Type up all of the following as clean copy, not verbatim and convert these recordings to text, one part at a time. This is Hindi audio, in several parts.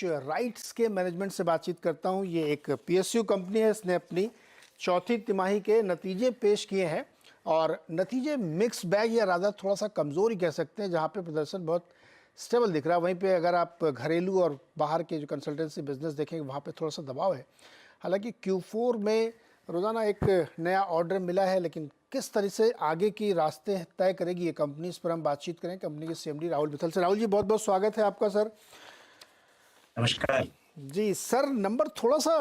राइट्स के मैनेजमेंट से बातचीत करता हूं। ये एक पीएसयू कंपनी है। इसने अपनी चौथी तिमाही के नतीजे पेश किए हैं और नतीजे मिक्स बैग या राधा थोड़ा सा कमज़ोर ही कह सकते हैं, जहां पे प्रदर्शन बहुत स्टेबल दिख रहा है। वहीं पे अगर आप घरेलू और बाहर के जो कंसल्टेंसी बिजनेस देखेंगे वहाँ पे थोड़ा सा दबाव है। हालांकि Q4 में रोज़ाना एक नया ऑर्डर मिला है, लेकिन किस तरह से आगे की रास्ते तय करेगी ये कंपनी, इस पर हम बातचीत करें कंपनी के सीएमडी राहुल मित्तल से। राहुल जी, बहुत बहुत स्वागत है आपका सर। नमस्कार जी सर, नंबर थोड़ा सा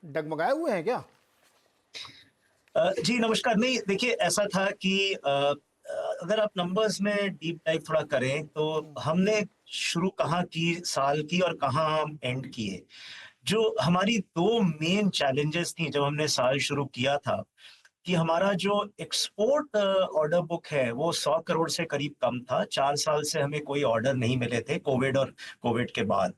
डगमगाए हुए हैं क्या? जी नमस्कार। नहीं, देखिए ऐसा था कि अगर आप नंबर्स में डीप डाइव थोड़ा करें तो हमने शुरू कहाँ की साल की और कहाँ हम एंड किए। जो हमारी दो मेन चैलेंजेस थी जब हमने साल शुरू किया था कि हमारा जो एक्सपोर्ट ऑर्डर बुक है वो 100 करोड़ से करीब कम था। 4 साल से हमें कोई ऑर्डर नहीं मिले थे, कोविड और कोविड के बाद।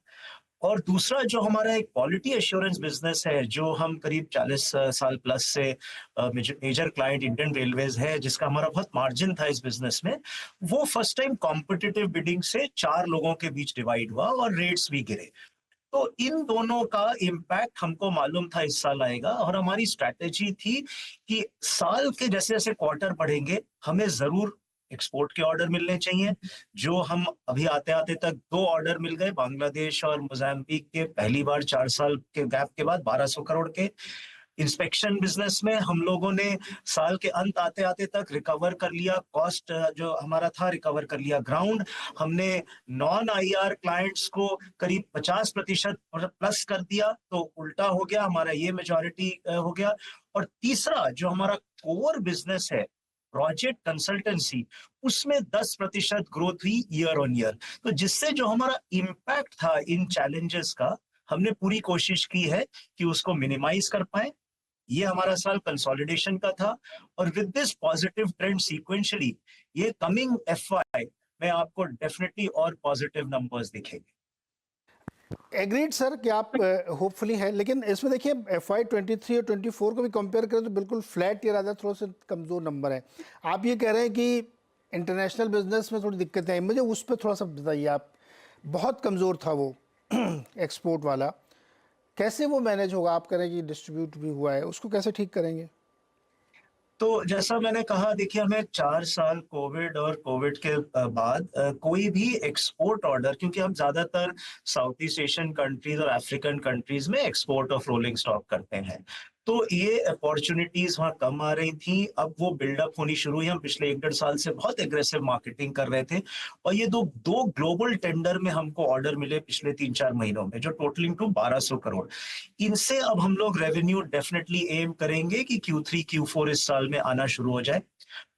और दूसरा जो हमारा एक क्वालिटी एश्योरेंस बिजनेस है, जो हम करीब 40 साल प्लस से मेजर क्लाइंट इंडियन रेलवेज है, जिसका हमारा बहुत मार्जिन था इस बिजनेस में, वो फर्स्ट टाइम कॉम्पिटिटिव बिडिंग से 4 लोगों के बीच डिवाइड हुआ और रेट्स भी गिरे। तो इन दोनों का इम्पैक्ट हमको मालूम था इस साल आएगा, और हमारी स्ट्रैटेजी थी कि साल के जैसे जैसे क्वार्टर बढ़ेंगे हमें जरूर एक्सपोर्ट के ऑर्डर मिलने चाहिए। जो हम अभी आते आते तक 2 ऑर्डर मिल गए, बांग्लादेश और मोजाम्बिक के, पहली बार 4 साल के गैप के बाद 1200 करोड़ के। इंस्पेक्शन बिजनेस में हम लोगों ने साल के अंत आते आते तक रिकवर कर लिया कॉस्ट, जो हमारा था रिकवर कर लिया ग्राउंड। हमने नॉन आईआर क्लाइंट्स को करीब 50% प्लस कर दिया, तो उल्टा हो गया हमारा, ये मेजॉरिटी हो गया। और तीसरा जो हमारा कोर बिजनेस है, प्रोजेक्ट कंसल्टेंसी, उसमें 10% ग्रोथ हुई ईयर ऑन ईयर। तो जिससे जो हमारा इम्पैक्ट था इन चैलेंजेस का, हमने पूरी कोशिश की है कि उसको मिनिमाइज कर पाए। ये हमारा साल कंसोलिडेशन का था, और with this positive trend sequentially ये कमिंग एफवाई में आपको डेफिनेटली और पॉजिटिव नंबर्स दिखेंगे। एग्रीड सर कि आप होपफुली है, लेकिन इसमें देखिए FY23 और 24 को भी कंपेयर करें तो बिल्कुल फ्लैट या राधा थोड़ा सा कमज़ोर नंबर है। आप ये कह रहे हैं कि इंटरनेशनल बिजनेस में थोड़ी दिक्कतें आई, मुझे उस पर थोड़ा सा बताइए आप। बहुत कमज़ोर था वो एक्सपोर्ट वाला, कैसे वो मैनेज होगा? आप कह रहे हैं कि डिस्ट्रीब्यूट भी हुआ है, उसको कैसे ठीक करेंगे? तो जैसा मैंने कहा, देखिए हमें 4 साल कोविड और कोविड के बाद कोई भी एक्सपोर्ट ऑर्डर, क्योंकि हम ज्यादातर साउथ ईस्ट एशियन कंट्रीज और अफ्रीकन कंट्रीज में एक्सपोर्ट ऑफ रोलिंग स्टॉक करते हैं, तो ये अपॉर्चुनिटीज वहां कम आ रही थी। अब वो बिल्डअप होनी शुरू हुई। हम पिछले 1-1.5 साल से बहुत एग्रेसिव मार्केटिंग कर रहे थे, और ये दो दो ग्लोबल टेंडर में हमको ऑर्डर मिले पिछले 3-4 महीनों में, जो टोटलिंग टू 1200 करोड़। इनसे अब हम लोग रेवेन्यू डेफिनेटली एम करेंगे कि Q3 Q4 इस साल में आना शुरू हो जाए।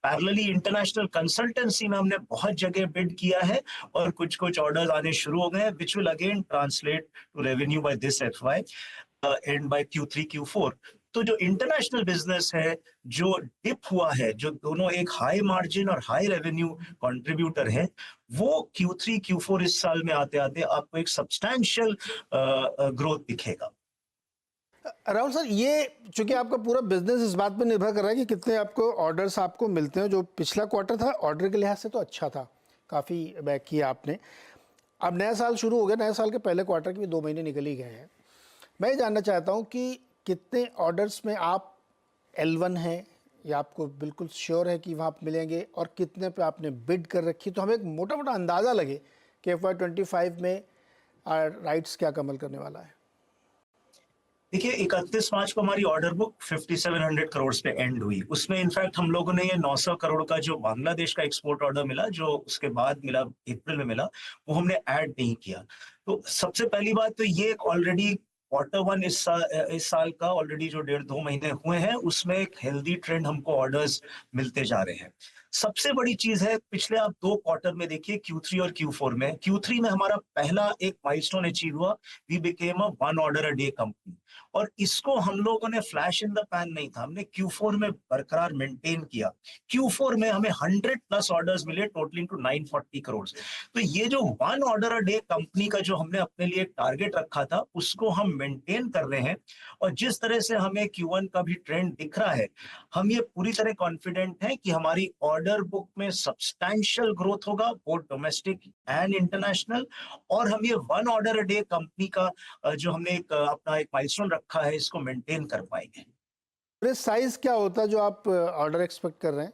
पैरेलली इंटरनेशनल कंसल्टेंसी में हमने बहुत जगह बिड किया है, और कुछ कुछ ऑर्डर्स आने शुरू हो गए, which will again translate to revenue by this FY and by Q3 Q4। तो जो इंटरनेशनल बिजनेस है, जो डिप हुआ है, जो दोनों एक हाई मार्जिन और हाई रेवेन्यू कंट्रीब्यूटर है, वो Q3 Q4 इस साल में आते आते आपको एक सब्सटैंशियल ग्रोथ दिखेगा। राहुल सर, ये चूंकि आपका पूरा बिजनेस इस बात पर निर्भर कर रहा है कि कितने आपको ऑर्डर्स आपको मिलते हैं। जो पिछला क्वार्टर था ऑर्डर के लिहाज से तो अच्छा था, काफ़ी बैक किया आपने। अब नया साल शुरू हो गया, नए साल के पहले क्वार्टर के भी 2 महीने निकल ही गए हैं। मैं ये जानना चाहता हूँ कि कितने ऑर्डर्स में आप L1 हैं, या आपको बिल्कुल श्योर है कि वहाँ आप मिलेंगे, और कितने पे आपने बिड कर रखी, तो हमें एक मोटा मोटा अंदाज़ा लगे कि FY25 में राइट्स क्या कमल करने वाला है। देखिए 31 मार्च को हमारी ऑर्डर बुक 5700 करोड़ पे एंड हुई। उसमें इनफैक्ट हम लोगों ने ये 900 करोड़ का जो बांग्लादेश का एक्सपोर्ट ऑर्डर मिला, जो उसके बाद मिला, अप्रैल में मिला, वो हमने ऐड नहीं किया। तो सबसे पहली बात तो ये ऑलरेडी Q1 इस साल का ऑलरेडी जो 1.5-2 महीने हुए हैं, उसमें एक हेल्दी ट्रेंड हमको ऑर्डर्स मिलते जा रहे हैं। सबसे बड़ी चीज है, पिछले आप 2 क्वार्टर में देखिए, Q3 और Q4 में, Q3 में हमारा पहला एक माइलस्टोन अचीव हुआ, we became a 1 order a day company. और इसको हम लोगों ने फ्लैश इन द पैन नहीं था, हमने Q4 में बरकरार मेंटेन किया। Q4 में हमें 100+ ऑर्डर्स मिले, टोटलिंग टू 940 करोड़। तो ये जो 1 ऑर्डर अ डे कंपनी का जो हमने अपने लिए टारगेट रखा था, उसको हम मेंटेन कर रहे हैं। और जिस तरह से हमें Q1 का भी ट्रेंड दिख रहा है, हम ये पूरी तरह कॉन्फिडेंट हैं कि हमारी ऑर्डर ऑर्डर बुक में सब्सटैंशियल ग्रोथ होगा, बोथ डोमेस्टिक एंड इंटरनेशनल, और हम ये 1 ऑर्डर अ डे कंपनी का जो हमने अपना एक माइलस्टोन रखा है, इसको मेंटेन कर पाएंगे। साइज क्या होता है जो आप ऑर्डर एक्सपेक्ट कर रहे हैं?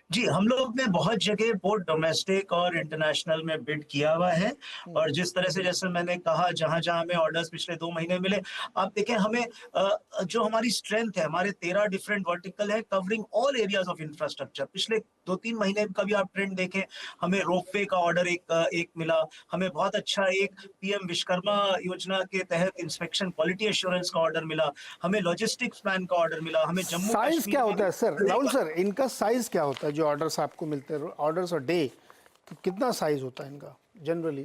जी, हम लोग ने बहुत जगह बोथ डोमेस्टिक और इंटरनेशनल में बिड किया हुआ है, और जिस तरह से जैसे मैंने कहा जहां-जहां हमें ऑर्डर्स पिछले 2 महीने मिले, आप देखें हमें जो हमारी स्ट्रेंथ है, हमारे 13 डिफरेंट वर्टिकल है covering all areas of infrastructure. पिछले 2-3 महीने का भी आप ट्रेंड देखें, हमें रोपवे का ऑर्डर एक मिला, हमें बहुत अच्छा एक पीएम विश्वकर्मा योजना के तहत इंस्पेक्शन क्वालिटी एश्योरेंस का ऑर्डर मिला, हमें लॉजिस्टिक्स प्लान का ऑर्डर मिला, हमें जम्मू साइज कश्मीर क्या में होता है सर? राहुल सर, इनका साइज क्या होता है जो ऑर्डर्स आपको मिलते हैं, ऑर्डर्स अ डे, तो कितना साइज होता है इनका जनरली?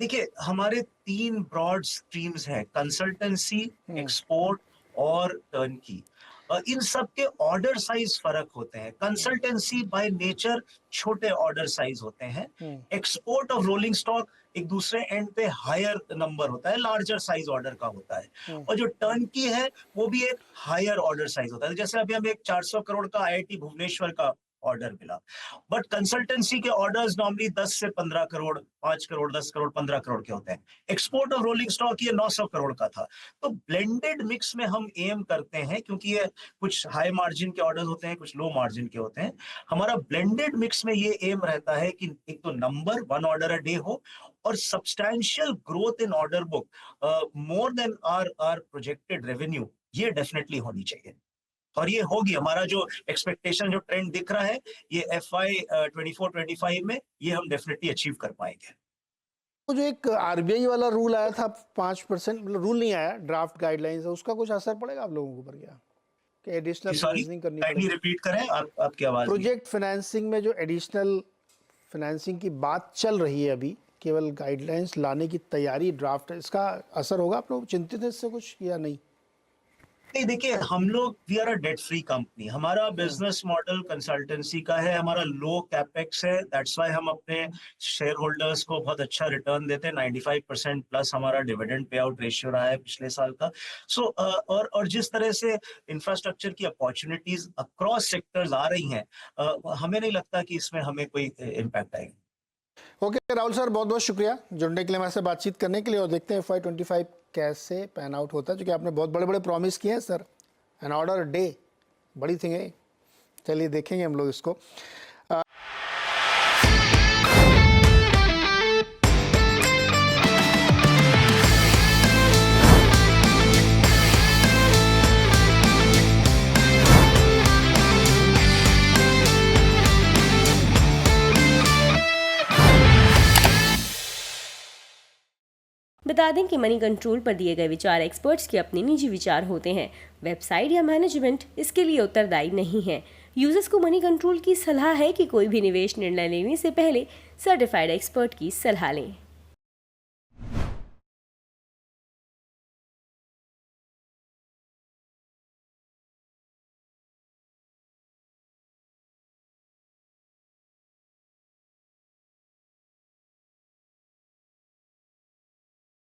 देखिए, हमारे 3 ब्रॉड स्ट्रीम्स हैं, कंसल्टेंसी, एक्सपोर्ट और टर्नकी। इन सब के ऑर्डर साइज फर्क होते हैं। कंसल्टेंसी बाय नेचर छोटे ऑर्डर साइज होते हैं। एक्सपोर्ट ऑफ रोलिंग स्टॉक एक दूसरे एंड पे हायर नंबर होता है, लार्जर साइज ऑर्डर का होता है। और जो टर्नकी है वो भी एक हायर ऑर्डर साइज होता है। जैसे अभी हमें एक 400 करोड़ का आईआईटी भुवनेश्वर का ऑर्डर मिला, बट कंसल्टेंसी के ऑर्डर्स नॉर्मली 10 से 15 करोड़, 5 करोड़, 10 करोड़, 15 करोड़ के होते हैं। एक्सपोर्ट ऑफ रोलिंग स्टॉक ये 900 करोड़ का था। तो ब्लेंडेड मिक्स में हम एम करते हैं, क्योंकि ये कुछ हाई मार्जिन के ऑर्डर्स होते हैं, कुछ लो मार्जिन के होते हैं। हमारा ब्लेंडेड मिक्स में ये एम रहता है कि एक तो नंबर 1 ऑर्डर अ डे हो, और substantial growth in order book more than our projected revenue, ये डेफिनेटली होनी चाहिए। और ये होगी, हमारा जो एक्सपेक्टेशन, जो ट्रेंड दिख रहा है, ये FY 24-25 में ये हम डेफिनेटली अचीव कर पाएंगे। वो जो एक आरबीआई वाला रूल आया था 5%, मतलब रूल नहीं आया, ड्राफ्ट गाइडलाइंस है, उसका कुछ असर पड़ेगा आप लोगों के ऊपर क्या, कि एडिशनल सॉरी, फाइनेंसिंग करनी काइंडली पड़ेगी? रिपीट करें, आपकी आवाज नहीं। प्रोजेक्ट फाइनेंसिंग में जो एडिशनल फाइनेंसिंग की बात चल रही है अभी, केवल गाइडलाइंस लाने की तैयारी, ड्राफ्ट है, इसका असर होगा? आप लोग चिंतित हैं इससे कुछ या नहीं? नहीं, देखिए, हम लोग we are a debt free company, हमारा बिजनेस मॉडल कंसल्टेंसी का है, हमारा लो कैपेक्स है, दैट्स व्हाई हम अपने शेयर होल्डर्स को बहुत अच्छा रिटर्न देते हैं। 95% प्लस हमारा डिविडेंड पे आउट रेशियो रहा है पिछले साल का। सो और जिस तरह से इंफ्रास्ट्रक्चर की अपॉर्चुनिटीज अक्रॉस सेक्टर्स आ रही हैं, हमें नहीं लगता कि इसमें हमें कोई इम्पैक्ट आएगा। ओके राहुल सर, बहुत बहुत शुक्रिया जुड़ने के लिए, हमारे से बातचीत करने के लिए, और देखते हैं FY 25 कैसे पैन आउट होता है, जो कि आपने बहुत बड़े बड़े प्रॉमिस किए हैं सर। एन ऑर्डर डे बड़ी थिंग है, चलिए देखेंगे हम लोग इसको। बता दें कि मनी कंट्रोल पर दिए गए विचार एक्सपर्ट्स के अपने निजी विचार होते हैं। वेबसाइट या मैनेजमेंट इसके लिए उत्तरदायी नहीं है। यूजर्स को मनी कंट्रोल की सलाह है कि कोई भी निवेश निर्णय लेने से पहले सर्टिफाइड एक्सपर्ट की सलाह लें।